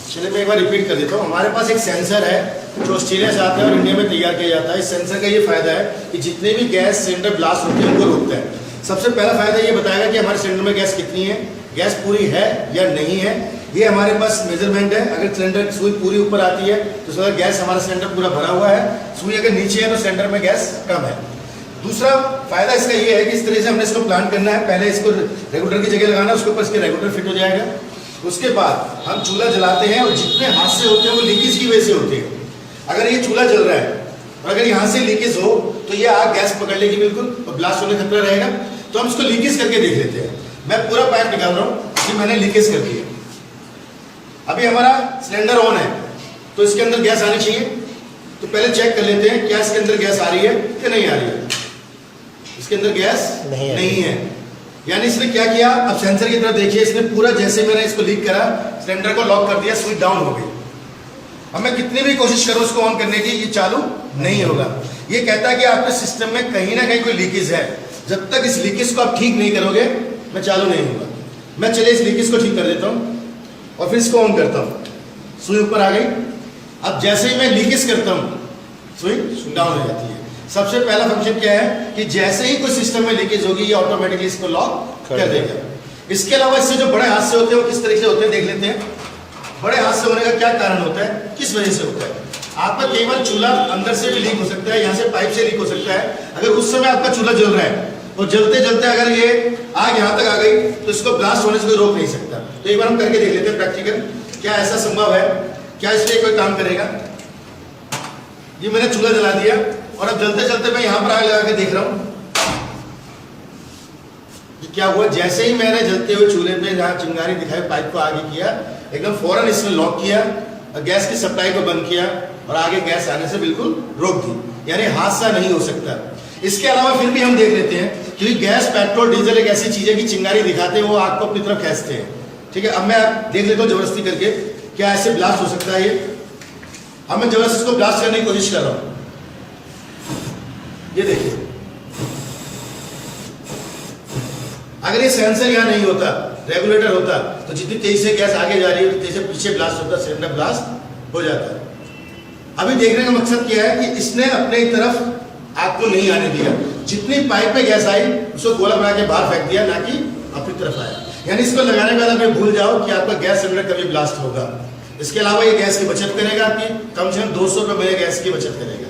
चलिए मैं एक बार रिपीट कर देता हूँ। हमारे पास एक सेंसर है जो ऑस्ट्रेलिया से आता है और इंडिया में तैयार किया जाता है। इस सेंसर का ये फायदा है कि जितने भी गैस सिलेंडर ब्लास्ट होते हैं उनको रोकता है। सबसे पहला फायदा ये बताएगा कि हमारे सिलेंडर में गैस कितनी है, गैस पूरी है या नहीं है। ये हमारे पास मेजरमेंट है। अगर सिलेंडर सुई पूरी ऊपर आती है तो उसका गैस हमारा सिलेंडर पूरा भरा हुआ है, सुई अगर नीचे है तो सिलेंडर में गैस कम है। दूसरा फायदा इसका ये है कि इस तरह से हमने इसको प्लान करना है। पहले इसको रेगुलेटर की जगह लगाना है, उसके ऊपर इसके रेगुलेटर फिट हो जाएगा। उसके बाद हम चूल्हा जलाते हैं और जितने हादसे होते हैं वो लीकेज की वजह से होते हैं। अगर ये चूल्हा जल रहा है और अगर यहाँ से लीकेज हो तो ये आग गैस पकड़ लेगी बिल्कुल और ब्लास्ट होने का खतरा रहेगा। तो हम इसको लीकेज करके देख लेते हैं। मैं पूरा पाइप निकाल रहा हूँ कि मैंने लीकेज कर दिया। अभी हमारा सिलेंडर ऑन है तो इसके अंदर गैस आनी चाहिए। तो पहले चेक कर लेते हैं क्या इसके अंदर गैस आ रही है कि नहीं आ रही है। इसके अंदर गैस नहीं है, यानी इसने क्या किया, अब सेंसर की तरफ देखिए, इसने पूरा जैसे मैंने इसको लीक करा सिलेंडर को लॉक कर दिया, स्विच डाउन हो गई। अब मैं कितनी भी कोशिश करूं इसको ऑन करने की, ये चालू नहीं होगा। ये कहता है कि आपके सिस्टम में कहीं ना कहीं कोई लीकेज है। जब तक इस लीकेज को आप ठीक नहीं करोगे मैं चालू नहीं होगा। मैं चलिए इस लीकेज को ठीक कर देता हूँ और फिर इसको ऑन करता हूँ। सुई ऊपर आ गई। अब जैसे ही मैं लीकेज करता हूँ सुई डाउन हो जाती है। सबसे पहला फंक्शन क्या है कि जैसे ही कोई सिस्टम में लीकेज होगी ये ऑटोमेटिकली इसको लॉक कर देगा। इसके अलावा इससे जो बड़े हादसे होते हैं वो किस तरीके से होते हैं देख लेते हैं। बड़े हादसे होने का क्या कारण होता है, किस वजह से होता है। आपका केवल चूल्हा अंदर से भी लीक हो सकता है, यहाँ से पाइप से लीक हो सकता है। अगर उस समय आपका चूल्हा जल रहा है और जलते जलते अगर ये आग यहाँ तक आ गई तो इसको ब्लास्ट होने से कोई रोक नहीं सकता। तो एक बार हम करके देख लेते हैं प्रैक्टिकल, क्या ऐसा संभव है, क्या इसलिए कोई काम करेगा। ये मैंने चूल्हा जला दिया और अब जलते जलते मैं यहाँ पर आग लगा के देख रहा हूँ कि क्या हुआ। जैसे ही मैंने जलते हुए चूल्हे पे जहाँ चिंगारी दिखाई पाइप को आगे किया, एकदम फौरन इसने लॉक किया और गैस की सप्लाई को बंद किया और आगे गैस आने से बिल्कुल रोक दी, यानी हादसा नहीं हो सकता। इसके अलावा फिर भी हम देख लेते हैं क्योंकि गैस, पेट्रोल, डीजल एक ऐसी चीज है कि चिंगारी दिखाते हैं वो आग को अपनी तरफ खींचते हैं। ठीक है, अब मैं देख लेता हूँ जबरदस्ती करके क्या ऐसे ब्लास्ट हो सकता है ये। अब मैं जबरदस्ती इसको ब्लास्ट करने की कोशिश कर रहा हूँ। ये देखिए, अगर ये सेंसर यहाँ नहीं होता, रेगुलेटर होता तो जितनी तेजी से गैस आगे जा रही है तो तेजी से पीछे ब्लास्ट होता, सिलेंडर ब्लास्ट हो जाता। अभी देखने का मकसद क्या है कि इसने अपने तरफ आग को नहीं आने दिया। जितनी पाइप पे गैस आई उसको गोला बना के बाहर फेंक दिया, ना कि अपनी तरफ आया। यानी इसको लगाने के बाद आप भूल जाओ कि आपका गैस सिलेंडर कभी ब्लास्ट होगा। इसके अलावा ये गैस की बचत करेगा, आपकी कम से कम 200 रुपये महीने गैस की बचत करेगा।